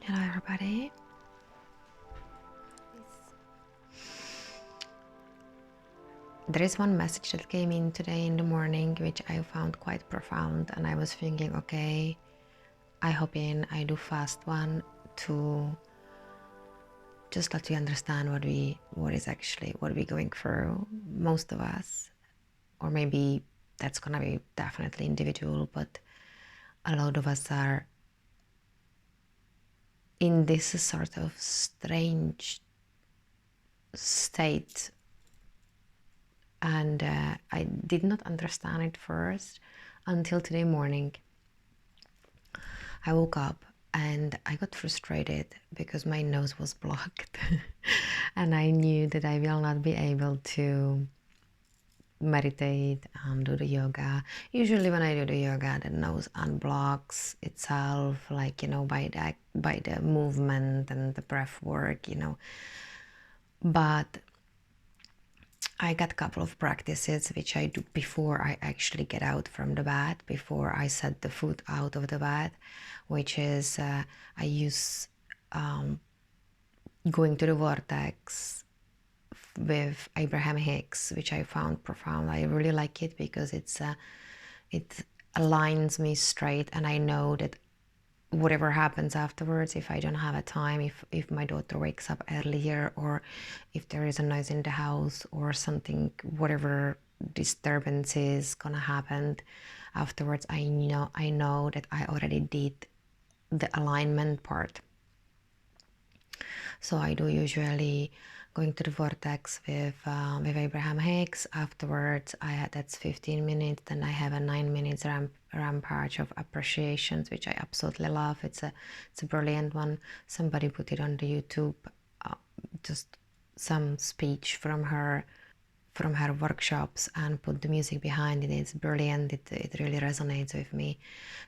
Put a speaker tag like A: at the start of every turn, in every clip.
A: Hello everybody. There is one message that came in today in the morning which I found quite profound, and I was thinking, okay, I hop in, I do fast one to just let you understand what we're going through, most of us, or maybe that's gonna be definitely individual, but a lot of us are in this sort of strange state, and I did not understand it first until today morning. I woke up and I got frustrated because my nose was blocked and I knew that I will not be able to meditate and do the yoga. Usually when I do the yoga, the nose unblocks itself, like, by the movement and the breath work, but I got a couple of practices which I do before I actually get out from the bed, before I set the foot out of the bed, which is I use going to the vortex with Abraham Hicks, which I found profound. I really like it because it aligns me straight, and I know that whatever happens afterwards, if I don't have a time, if my daughter wakes up earlier, or if there is a noise in the house or something, whatever disturbance is gonna happen afterwards, I know that I already did the alignment part. So I do usually going to the vortex with Abraham Hicks. Afterwards, that's 15 minutes. Then I have a 9 minutes rampage of appreciations, which I absolutely love. It's a brilliant one. Somebody put it on the YouTube, just some speech from her workshops, and put the music behind it. It's brilliant. It really resonates with me.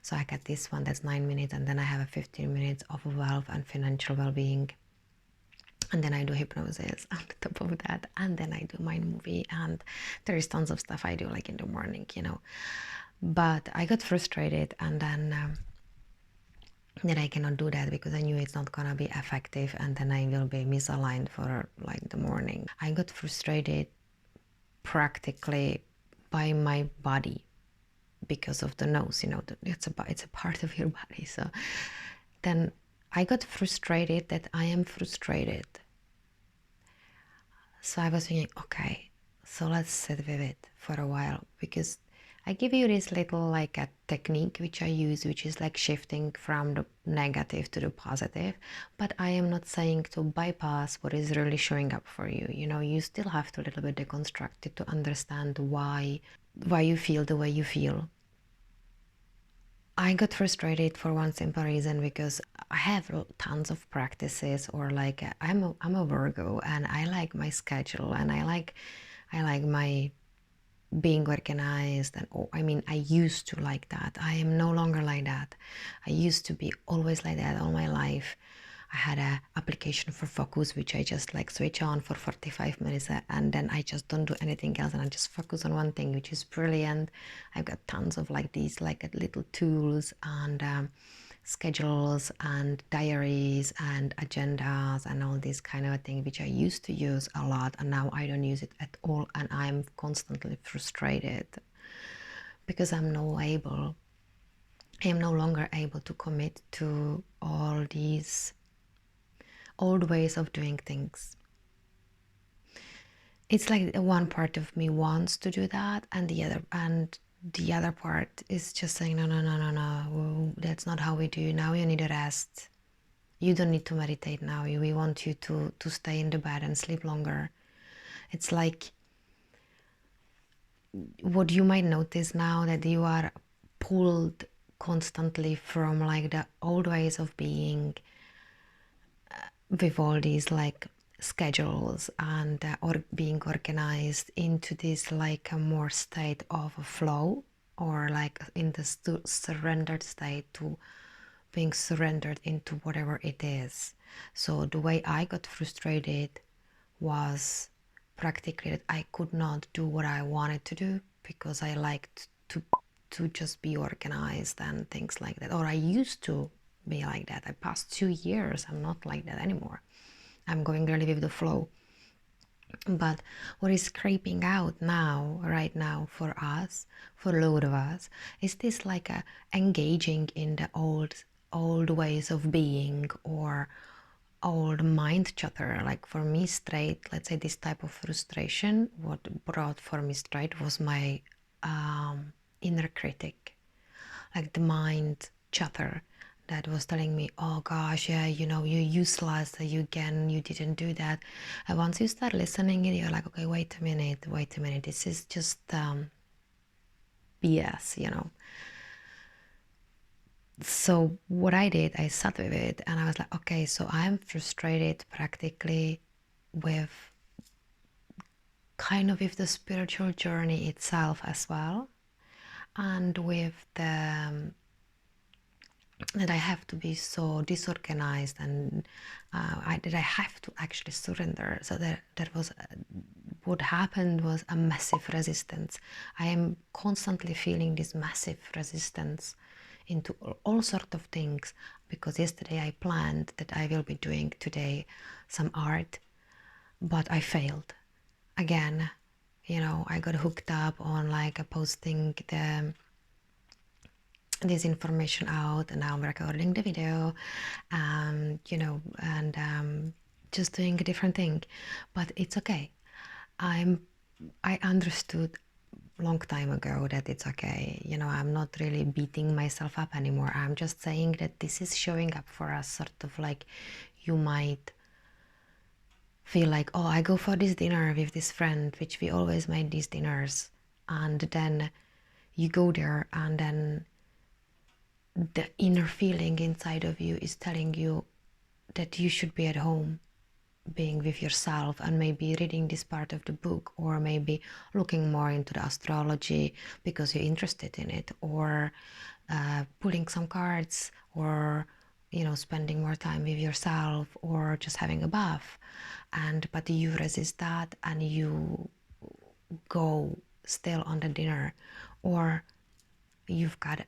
A: So I got this one that's 9 minutes, and then I have a 15 minutes of wealth and financial well-being. And then I do hypnosis on the top of that, and then I do mind movie, and there is tons of stuff I do like in the morning, But I got frustrated, and then I cannot do that because I knew it's not gonna be effective, and then I will be misaligned for like the morning. I got frustrated practically by my body because of the nose, it's a part of your body. So then I got frustrated that I am frustrated. So I was thinking, okay, so let's sit with it for a while, because I give you this little like a technique which I use, which is like shifting from the negative to the positive, but I am not saying to bypass what is really showing up for you. You still have to a little bit deconstruct it to understand why you feel the way you feel. I got frustrated for one simple reason, because I have tons of practices, or like I'm a Virgo, and I like my schedule, and I like my being organized, and I used to like that. I am no longer like that. I used to be always like that all my life. I had a application for focus, which I just like switch on for 45 minutes, and then I just don't do anything else, and I just focus on one thing, which is brilliant. I've got tons of like these like little tools and schedules and diaries and agendas and all these kind of thing, which I used to use a lot, and now I don't use it at all, and I'm constantly frustrated because I am no longer able to commit to all these old ways of doing things. It's like one part of me wants to do that, and the other part is just saying, no, that's not how we do. Now you need a rest. You don't need to meditate now. We want you to stay in the bed and sleep longer. It's like what you might notice now, that you are pulled constantly from like the old ways of being, with all these like schedules and or being organized, into this like a more state of a flow, or like in the surrendered state, to being surrendered into whatever it is. So the way I got frustrated was practically that I could not do what I wanted to do, because I liked to just be organized and things like that, or I used to be like that. I passed 2 years, I'm not like that anymore. I'm going really with the flow. But what is creeping out now, right now, for us, for a lot of us, is this like a engaging in the old ways of being, or old mind chatter. Like for me straight, let's say this type of frustration, what brought for me straight was my inner critic, like the mind chatter that was telling me, oh gosh, yeah, you know, you're useless, you didn't do that. And once you start listening, you're like, okay, wait a minute, this is just BS, you know. So what I did, I sat with it and I was like, okay, so I'm frustrated practically with kind of with the spiritual journey itself as well, and with the that I have to be so disorganized, and that I have to actually surrender. So that was what happened was a massive resistance. I am constantly feeling this massive resistance into all sorts of things, because yesterday I planned that I will be doing today some art, but I failed again. You know, I got hooked up on like posting this information out, and now I'm recording the video, you know, and just doing a different thing. But it's okay. I understood long time ago that it's okay. You know, I'm not really beating myself up anymore. I'm just saying that this is showing up for us, sort of like you might feel like, oh, I go for this dinner with this friend, which we always made these dinners, and then you go there, and then the inner feeling inside of you is telling you that you should be at home, being with yourself, and maybe reading this part of the book, or maybe looking more into the astrology because you're interested in it, or pulling some cards, or you know, spending more time with yourself, or just having a bath. And but you resist that, and you go still on the dinner, or you've got,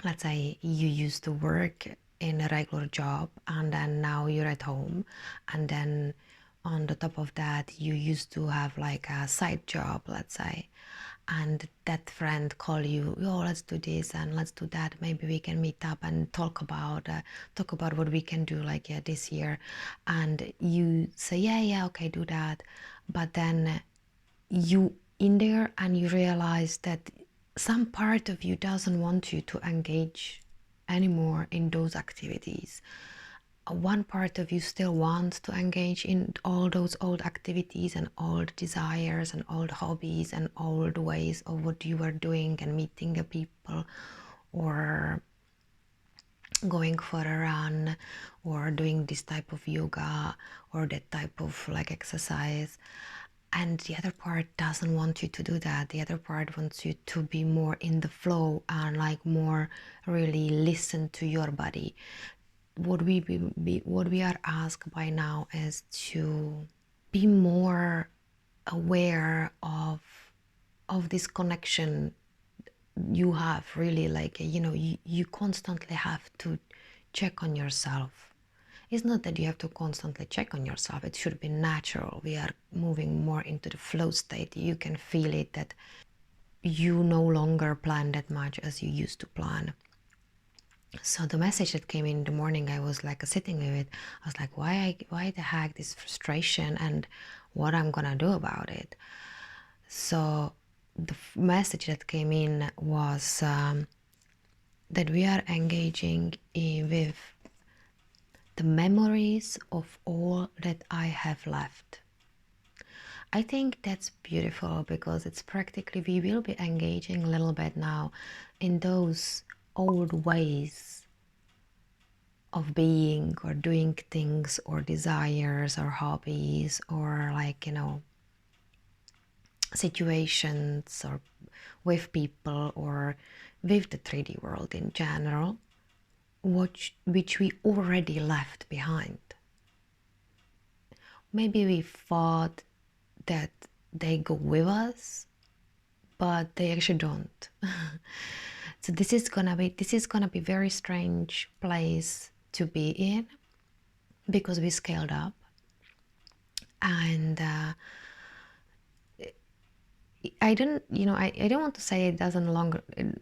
A: let's say you used to work in a regular job, and then now you're at home, and then on the top of that you used to have like a side job, let's say, and that friend call you, oh, let's do this and let's do that, maybe we can meet up and talk about what we can do, like, yeah, this year. And you say, yeah, okay, do that. But then you in there, and you realize that some part of you doesn't want you to engage anymore in those activities. One part of you still wants to engage in all those old activities and old desires and old hobbies and old ways of what you were doing and meeting the people, or going for a run, or doing this type of yoga, or that type of like exercise. And the other part doesn't want you to do that. The other part wants you to be more in the flow, and like more really listen to your body. What we are asked by now is to be more aware of this connection you have, really, like, you know, you constantly have to check on yourself. It's not that you have to constantly check on yourself, it should be natural. We are moving more into the flow state. You can feel it, that you no longer plan that much as you used to plan. So the message that came in the morning, I was like sitting with it. I was like, why the heck this frustration, and what I'm gonna do about it? So the message that came in was that we are engaging with the memories of all that I have left. I think that's beautiful, because it's practically, we will be engaging a little bit now in those old ways of being, or doing things, or desires, or hobbies, or like, you know, situations, or with people, or with the 3D world in general, which we already left behind. Maybe we thought that they go with us, but they actually don't. So this is gonna be very strange place to be in, because we scaled up, and I don't, I don't want to say it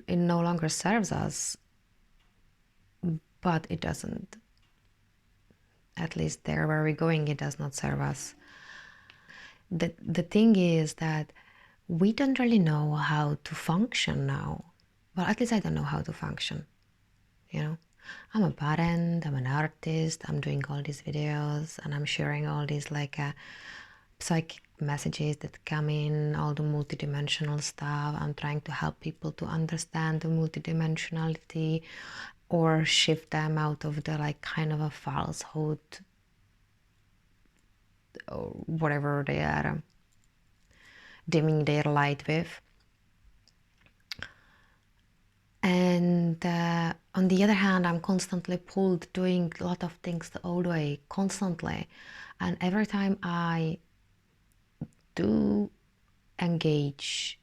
A: no longer serves us, but it doesn't. At least there where we're going, it does not serve us. The thing is that we don't really know how to function now. Well, at least I don't know how to function, you know. I'm a parent, I'm an artist, I'm doing all these videos, and I'm sharing all these psychic messages that come in, all the multidimensional stuff. I'm trying to help people to understand the multidimensionality, or shift them out of the kind of a falsehood, or whatever they are dimming their light with. And on the other hand, I'm constantly pulled doing a lot of things the old way, constantly. And every time I do engage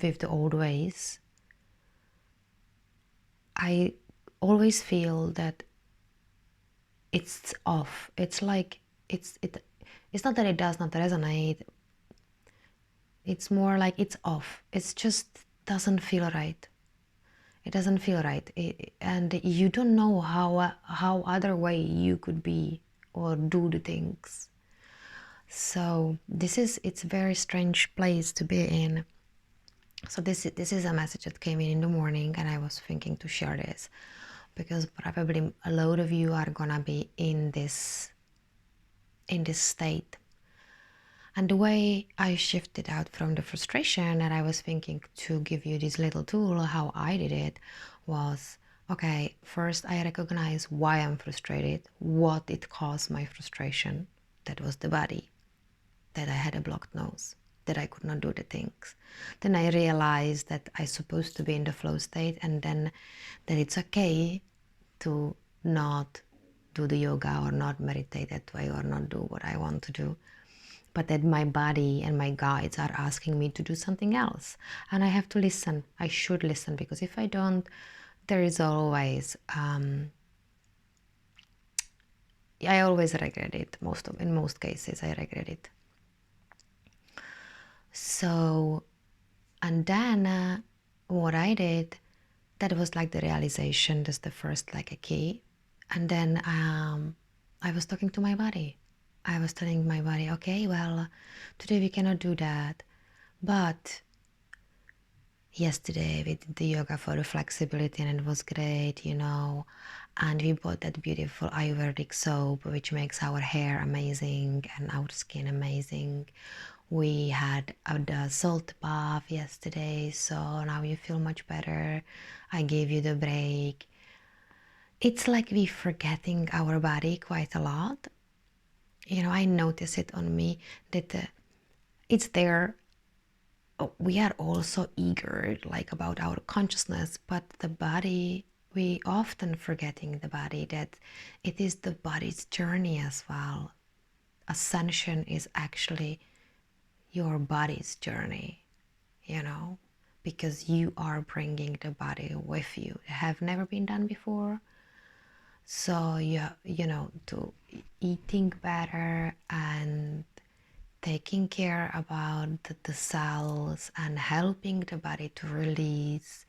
A: with the old ways, I always feel that it's off. It's like it's not that it does not resonate. It's more like it's off. It just doesn't feel right. It doesn't feel right, and you don't know how other way you could be or do the things. So it's a very strange place to be in. So this is a message that came in the morning, and I was thinking to share this because probably a lot of you are gonna be in this state. And the way I shifted out from the frustration, and I was thinking to give you this little tool, how I did it, was okay, first I recognize why I'm frustrated, what it caused my frustration. That was the body, that I had a blocked nose, that I could not do the things. Then I realized that I'm supposed to be in the flow state, and then that it's okay to not do the yoga or not meditate that way or not do what I want to do, but that my body and my guides are asking me to do something else, and I have to listen. I should listen, because if I don't, there is always I always regret it. In most cases I regret it. So, and then what I did, that was like the realization. That's the first a key. And then I was talking to my body. I was telling my body, okay, well, today we cannot do that, but yesterday we did the yoga for the flexibility, and it was great, and we bought that beautiful Ayurvedic soap which makes our hair amazing and our skin amazing. We had the salt bath yesterday, so now you feel much better. I gave you the break. It's like we forgetting our body quite a lot. I notice it on me that it's there. We are also eager about our consciousness, but the body, we often forgetting the body, that it is the body's journey as well. Ascension is actually your body's journey, because you are bringing the body with you. It have never been done before. So to eating better and taking care about the cells and helping the body to release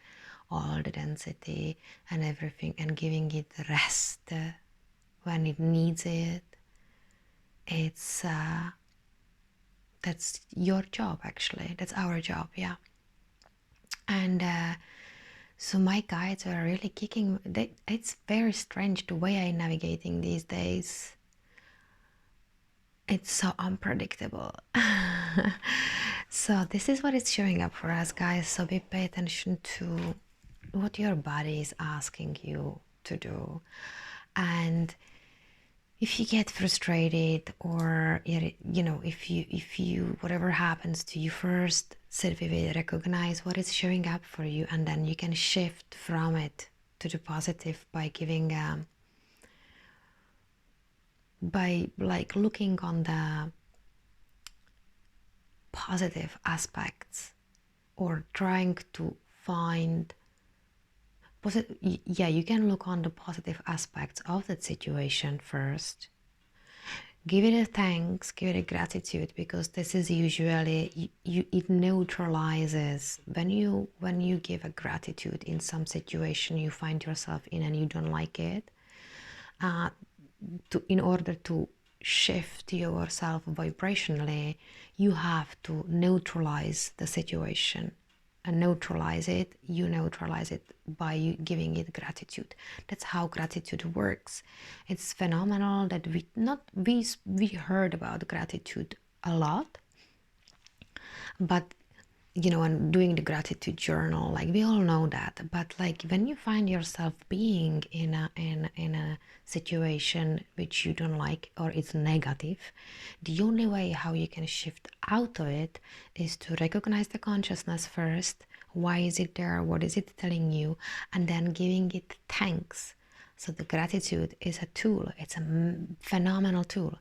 A: all the density and everything, and giving it rest when it needs it. It's that's your job, actually. That's our job, yeah. And so my guides are really kicking. It's very strange the way I'm navigating these days. It's so unpredictable. So this is what is showing up for us, guys. So pay attention to what your body is asking you to do. And if you get frustrated, or if you whatever happens to you, first sit with it, recognize what is showing up for you, and then you can shift from it to the positive by giving by looking on the positive aspects, or trying to find yeah, you can look on the positive aspects of that situation first. Give it a thanks, give it a gratitude, because this is usually it neutralizes when you give a gratitude in some situation you find yourself in and you don't like it. In order to shift yourself vibrationally, you have to neutralize the situation. And neutralize it, you neutralize it by you giving it gratitude. That's how gratitude works. It's phenomenal that we heard about gratitude a lot, but and doing the gratitude journal, like we all know that, but like when you find yourself being in a situation which you don't like or it's negative, the only way how you can shift out of it is to recognize the consciousness first. Why is it there? What is it telling you? And then giving it thanks. So the gratitude is a tool. It's a phenomenal tool.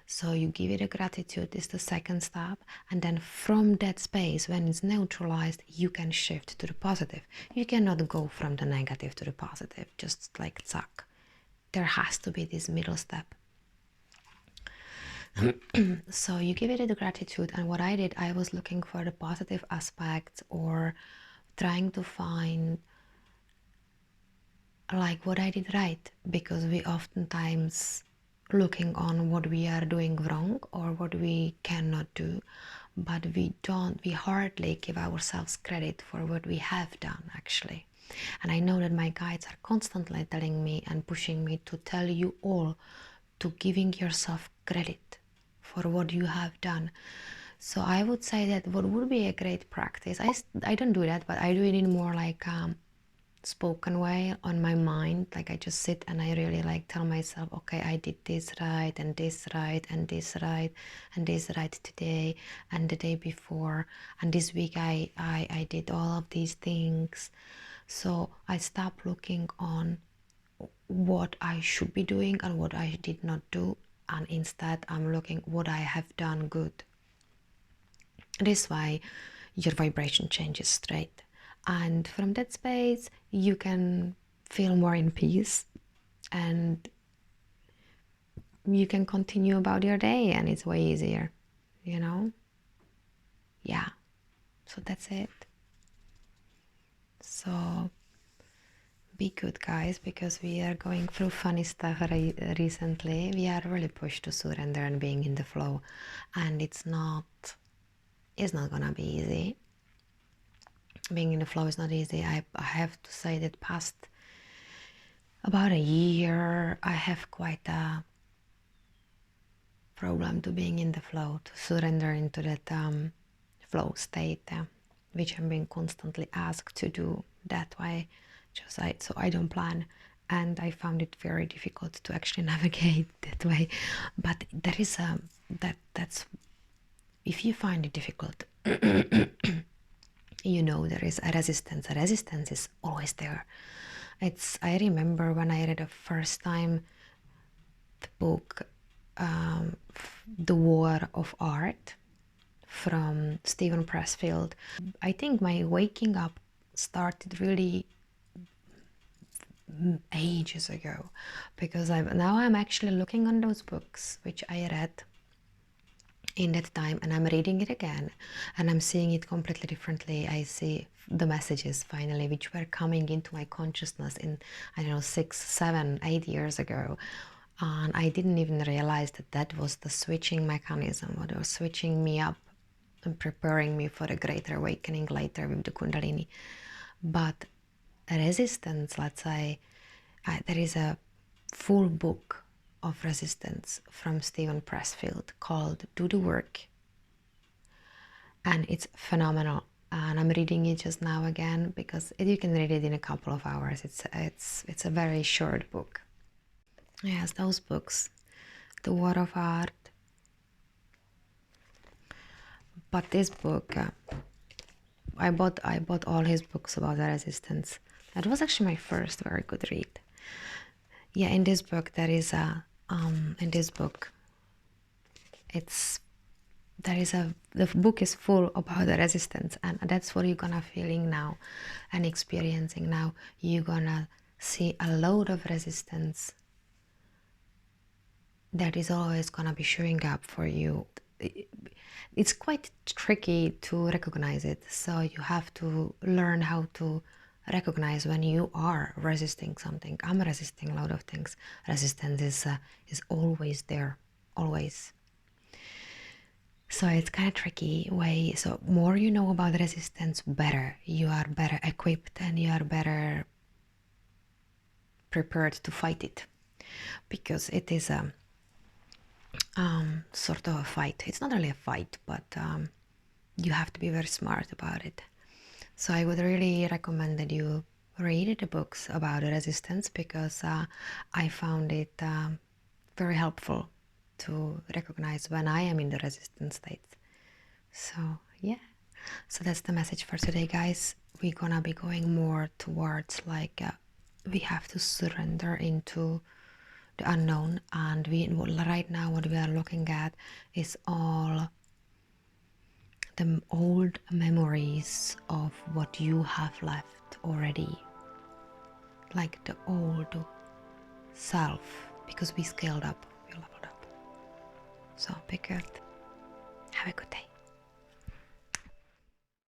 A: So you give it a gratitude is the second step, and then from that space, when it's neutralized, you can shift to the positive. You cannot go from the negative to the positive, just like zack. There has to be this middle step. So you give it a gratitude, and what I did, I was looking for the positive aspects or trying to find like what I did right, because we oftentimes looking on what we are doing wrong or what we cannot do, but we hardly give ourselves credit for what we have done actually. And I know that my guides are constantly telling me and pushing me to tell you all to giving yourself credit for what you have done. So I would say that what would be a great practice, I don't do that, but I do it in more like spoken way on my mind. Like I just sit and I really like tell myself, okay, I did this right and this right and this right and this right today and the day before, and this week I did all of these things. So I stop looking on what I should be doing and what I did not do, and instead I'm looking what I have done good. This way your vibration changes straight, and from that space you can feel more in peace and you can continue about your day, and it's way easier, yeah. So that's it. So be good, guys, because we are going through funny stuff recently. We are really pushed to surrender and being in the flow, and it's not gonna be easy. Being in the flow is not easy. I have to say that past about a year I have quite a problem to being in the flow, to surrender into that flow state, which I'm being constantly asked to do that way, so I don't plan, and I found it very difficult to actually navigate that way. But there is that's if you find it difficult, there is a resistance. A resistance is always there. I remember when I read the first time the book The War of Art from Steven Pressfield. I think my waking up started really ages ago, because now I'm actually looking on those books which I read in that time, and I'm reading it again and I'm seeing it completely differently. I see the messages finally which were coming into my consciousness in, I don't know, 6, 7, 8 years ago, and I didn't even realize that was the switching mechanism, what was switching me up and preparing me for a greater awakening later with the Kundalini. But resistance, let's say, there is a full book of resistance from Steven Pressfield called Do the Work, and it's phenomenal, and I'm reading it just now again because you can read it in a couple of hours. It's a very short book. Yes, those books, The War of Art. But this book, I bought all his books about the resistance. That was actually my first very good read. Yeah, in this book there is in this book it's the book is full about the resistance, and that's what you're gonna feeling now and experiencing now. You're gonna see a load of resistance that is always gonna be showing up for you. It's quite tricky to recognize it, so you have to learn how to recognize when you are resisting something. I'm resisting a lot of things. Resistance is always there, always. So it's kind of tricky way. So more you know about resistance, better. You are better equipped and you are better prepared to fight it, because it is a sort of a fight. It's not really a fight, but you have to be very smart about it. So I would really recommend that you read the books about resistance, because I found it very helpful to recognize when I am in the resistance state. So yeah, so that's the message for today, guys. We're gonna be going more towards like we have to surrender into the unknown, and right now what we are looking at is all the old memories of what you have left already, like the old self, because we scaled up, we leveled up. So be good. Have a good day.